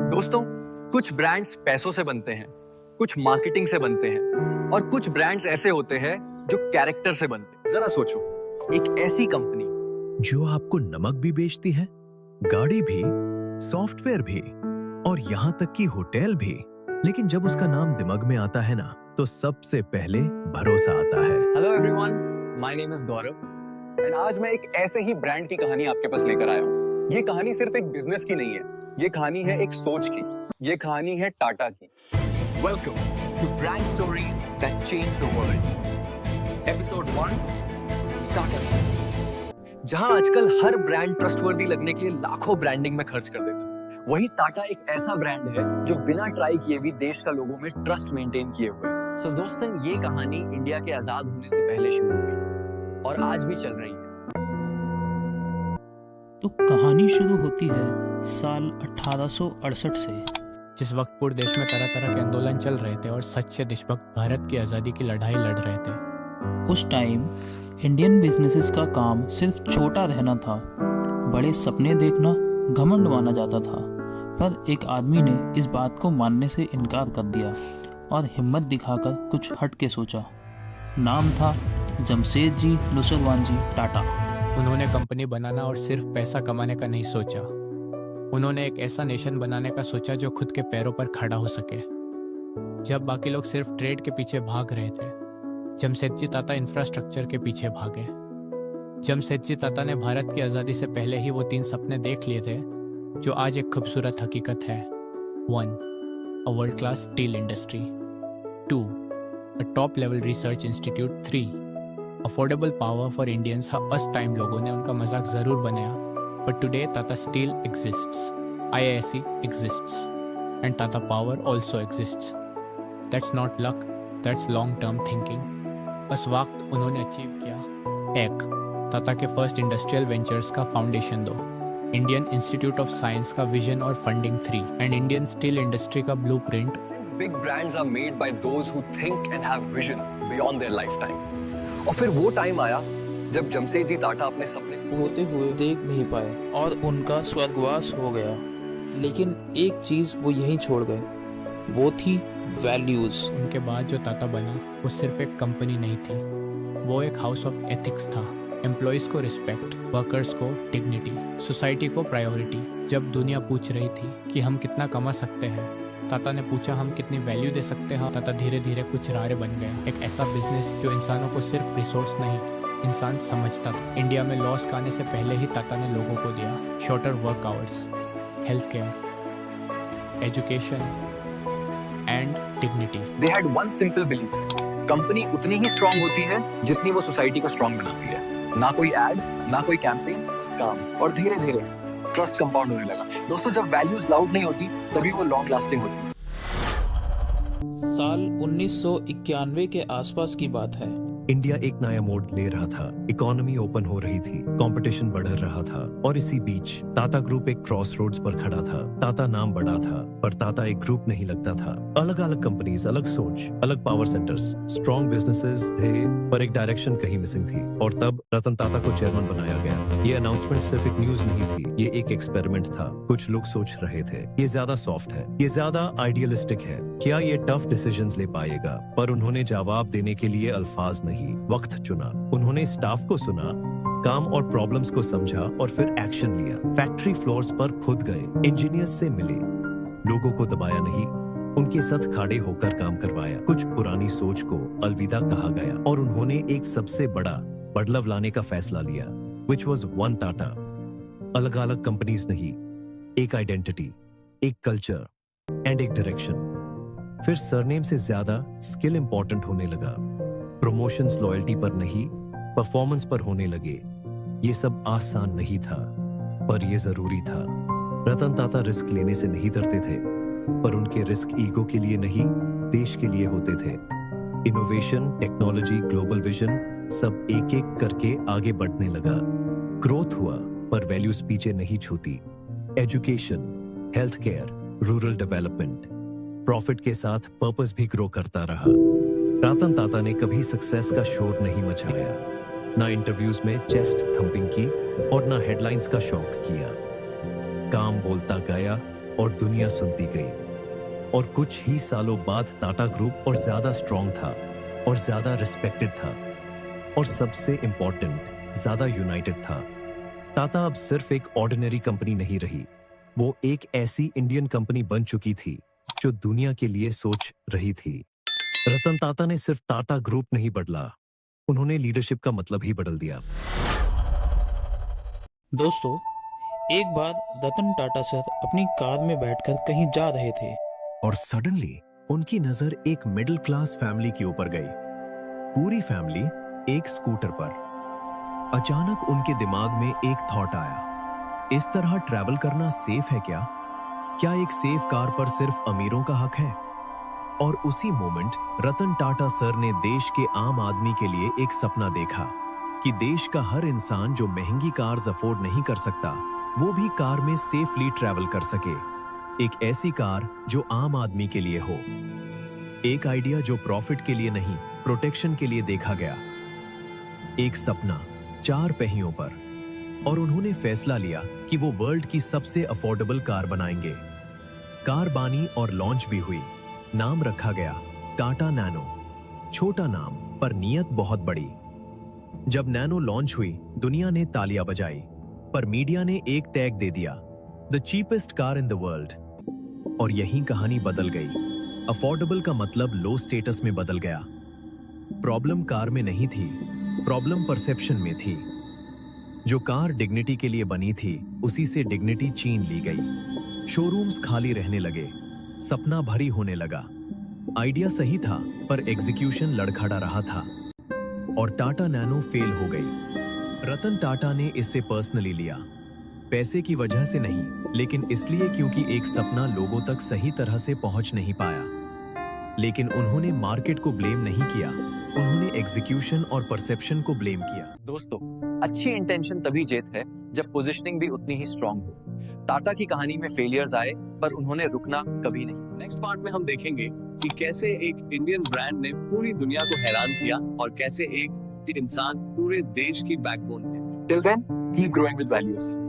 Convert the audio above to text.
दोस्तों, कुछ ब्रांड्स पैसों से बनते हैं, कुछ मार्केटिंग से बनते हैं और कुछ ब्रांड्स ऐसे होते हैं जो कैरेक्टर से बनते हैं। जरा सोचो, एक ऐसी कंपनी जो आपको नमक भी बेचती है, गाड़ी भी, सॉफ्टवेयर भी और यहाँ तक कि होटल भी, लेकिन जब उसका नाम दिमाग में आता है ना, तो सबसे पहले भरोसा आता है। Hello everyone, my name is Gaurav and आज मैं एक ऐसे ही ब्रांड की कहानी आपके पास लेकर आया हूँ। ये कहानी सिर्फ एक बिजनेस की नहीं है, ये कहानी है एक सोच की, ये कहानी है टाटा की। Welcome to brand stories that change the world. Episode 1, Tata. जहां आजकल हर ब्रांड ट्रस्टवर्दी लगने के लिए लाखों ब्रांडिंग में खर्च कर देता है, वहीं टाटा एक ऐसा ब्रांड है जो बिना ट्राई किए भी देश का लोगों में ट्रस्ट मेंटेन किए हुए है। सो दोस्तों, ये कहानी इंडिया के आजाद होने से पहले शुरू हुई और आज भी चल रही है। तो कहानी शुरू होती है साल 1868 से, जिस वक्त पूरे देश में तरह तरह के आंदोलन चल रहे थे और सच से देशभक्त भारत की आज़ादी की लड़ाई लड़ रहे थे। उस टाइम इंडियन बिजनेसेस का काम सिर्फ छोटा रहना था, बड़े सपने देखना घमंड माना जाता था। पर एक आदमी ने इस बात को मानने से इनकार कर दिया और हिम्मत दिखाकर कुछ हट के सोचा। नाम था जमशेदजी नूरजहानजी टाटा। उन्होंने कंपनी बनाना और सिर्फ पैसा कमाने का नहीं सोचा, उन्होंने एक ऐसा नेशन बनाने का सोचा जो खुद के पैरों पर खड़ा हो सके। जब बाकी लोग सिर्फ ट्रेड के पीछे भाग रहे थे, जमशेदजी टाटा इंफ्रास्ट्रक्चर के पीछे भागे। जमशेदजी टाटा ने भारत की आज़ादी से पहले ही वो 3 सपने देख लिए थे जो आज एक खूबसूरत हकीकत है। 1. A world class steel industry. 2. A top level research institute. 3. Affordable power for Indians। हाँ, उस टाइम लोगों ने उनका मजाक जरूर बनाया, but today Tata Steel exists, IISc exists, and Tata Power also exists. That's not luck, that's long term thinking। उस वक्त उन्होंने अचीव किया। 1. टाटा के फर्स्ट इंडस्ट्रियल वेंचर्स का foundation. 2. Indian institute of science का विजन और funding. 3. And Indian steel industry का blueprint. Big brands are made by those who think and have vision beyond their lifetime। और फिर वो टाइम आया जब जमशेदजी टाटा अपने सपने होते हुए देख नहीं पाए और उनका स्वर्गवास हो गया। लेकिन एक चीज वो यहीं छोड़ गए, वो थी वैल्यूज। उनके बाद जो टाटा बना वो सिर्फ एक कंपनी नहीं थी, वो एक हाउस ऑफ एथिक्स था। एम्प्लॉयज को रिस्पेक्ट, वर्कर्स को डिग्निटी, सोसाइटी को प्रायोरिटी। जब दुनिया पूछ रही थी कि हम कितना कमा सकते हैं, टाटा ने पूछा हम कितनी वैल्यू दे सकते हैं। टाटा धीरे धीरे कुछ रारे बन गया, एक ऐसा बिजनेस जो इंसानों को सिर्फ रिसोर्स नहीं, इंसान समझता था। इंडिया में लॉस का आने से पहले ही टाटा ने लोगों को दिया shorter work hours, health care, education and dignity. They had one simple belief, company उतनी ही स्ट्रांग होती है जितनी वो सोसाइटी को स्ट्रांग बनाती है। ना कोई एड, ना कोई कैंपेन, काम। और धीरे धीरे ट्रस्ट कंपाउंड होने लगा। दोस्तों, जब वैल्यूज लाउड नहीं होती तभी वो लॉन्ग लास्टिंग होती है। साल 1991 के आसपास की बात है। इंडिया एक नया मोड ले रहा था, इकोनॉमी ओपन हो रही थी, कंपटीशन बढ़ रहा था और इसी बीच टाटा ग्रुप एक क्रॉस रोड्स पर खड़ा था। टाटा नाम बड़ा था पर टाटा एक ग्रुप नहीं लगता था। अलग अलग कंपनीज, अलग सोच, अलग पावर सेंटर्स, स्ट्रॉन्ग बिजनेसेस थे पर एक डायरेक्शन कहीं मिसिंग थी। और तब रतन टाटा को चेयरमैन बनाया गया। ये अनाउंसमेंट सिर्फ एक न्यूज नहीं थी, ये एक एक्सपेरिमेंट था। कुछ लोग सोच रहे थे ये ज्यादा सॉफ्ट है, ये ज्यादा आइडियलिस्टिक है, क्या ये टफ डिसीजंस ले पाएगा? पर उन्होंने जवाब देने के लिए अल्फाज नहीं, वक्त चुना। उन्होंने स्टाफ को सुना, काम और प्रॉब्लम्स को समझा और फिर एक्शन लिया। फैक्ट्री फ्लोर्स पर खुद गए, इंजीनियर्स से मिले, लोगों को दबाया नहीं, उनके साथ खड़े होकर काम करवाया। कुछ पुरानी सोच को अलविदा कहा गया और उन्होंने एक सबसे बड़ा बदलाव लाने का फैसला लिया, which was one टाटा। अलग अलग कंपनीज नहीं, एक आइडेंटिटी, एक कल्चर एंड एक डायरेक्शन। फिर सरनेम से ज्यादा स्किल इंपॉर्टेंट होने लगा। प्रमोशंस लॉयल्टी पर नहीं, परफॉर्मेंस पर होने लगे। ये सब आसान नहीं था पर ये जरूरी था। रतन टाटा रिस्क लेने से नहीं डरते थे, पर उनके रिस्क ईगो के लिए नहीं, देश के लिए होते थे। इनोवेशन, टेक्नोलॉजी, ग्लोबल विजन सब एक एक करके आगे बढ़ने लगा। ग्रोथ हुआ पर वैल्यूज पीछे नहीं छूती। Education, health care, rural development, profit के साथ पर्पस भी ग्रो करता रहा। रतन टाटा ने कभी सक्सेस का शोर नहीं मचाया, ना इंटरव्यूज में चेस्ट थंपिंग की और ना हेडलाइंस का शौक किया। काम बोलता गया और दुनिया सुनती गई। और कुछ ही सालों बाद टाटा ग्रुप और ज्यादा स्ट्रॉन्ग था, और ज्यादा रिस्पेक्टेड था, और सबसे इंपॉर्टेंट ज्यादा यूनाइटेड था। टाटा अब सिर्फ एक ऑर्डिनरी कंपनी नहीं रही, वो एक ऐसी इंडियन कंपनी बन चुकी थी जो दुनिया के लिए सोच रही थी। रतन टाटा ने सिर्फ टाटा ग्रुप नहीं बदला, उन्होंने लीडरशिप का मतलब ही बदल दिया। दोस्तों, एक बार रतन टाटा सर अपनी कार में बैठकर कहीं जा रहे थे और सडनली उनकी नजर एक मिडिल क्लास फैमिली के ऊपर गई। पूरी फैमिली एक स्कूटर पर। अचानक उनके दिमाग में एक थॉट आया, इस तरह ट्रैवल करना सेफ है क्या? क्या एक सेफ कार पर सिर्फ अमीरों का हक है? और उसी मोमेंट रतन टाटा सर ने देश के आम आदमी के लिए एक सपना देखा कि देश का हर इंसान जो महंगी कार्स अफोर्ड नहीं कर सकता, वो भी कार में सेफली ट्रैवल कर सके। एक ऐसी कार जो आम आदमी के लिए हो। एक आइडिया जो प्रॉफिट के लिए नहीं, प्रोटेक्शन के लिए देखा गया। एक सपना 4 पहियों पर। और उन्होंने फैसला लिया कि वो वर्ल्ड की सबसे अफोर्डेबल कार बनाएंगे। कार बानी और लॉन्च भी हुई। नाम रखा गया टाटा नैनो। छोटा नाम पर नीयत बहुत बड़ी। जब नैनो लॉन्च हुई, दुनिया ने तालियां बजाई, पर मीडिया ने एक टैग दे दिया, the cheapest car in the world. और यही कहानी बदल गई। अफोर्डेबल का मतलब लो स्टेटस में बदल गया। प्रॉब्लम कार में नहीं थी, प्रॉब्लम परसेप्शन में थी। जो कार डिग्निटी के लिए बनी थी, उसी से डिग्निटी छीन ली गई। शोरूम्स खाली रहने लगे, सपना भरी होने लगा। आइडिया सही था, पर एग्जीक्यूशन लड़खड़ा रहा था। और टाटा नैनो फेल हो गई। रतन टाटा ने इससे पर्सनली लिया, पैसे की वजह से नहीं, लेकिन इसलिए क्योंकि एक सपना लोगों तक सही तरह से पहुंच नहीं पाया। लेकिन उन्होंने मार्केट को ब्लेम नहीं किया, उन्होंने एग्जीक्यूशन और परसेप्शन को ब्लेम किया। दोस्तों, अच्छी इंटेंशन तभी जीत है जब पोजीशनिंग भी उतनी ही स्ट्रांग हो। टाटा की कहानी में फेलियर्स आए, पर उन्होंने रुकना कभी नहीं। नेक्स्ट पार्ट में हम देखेंगे कि कैसे एक इंडियन ब्रांड ने पूरी दुनिया को हैरान किया और कैसे एक इंसान पूरे देश की बैकबोन है। Till then, keep growing with values.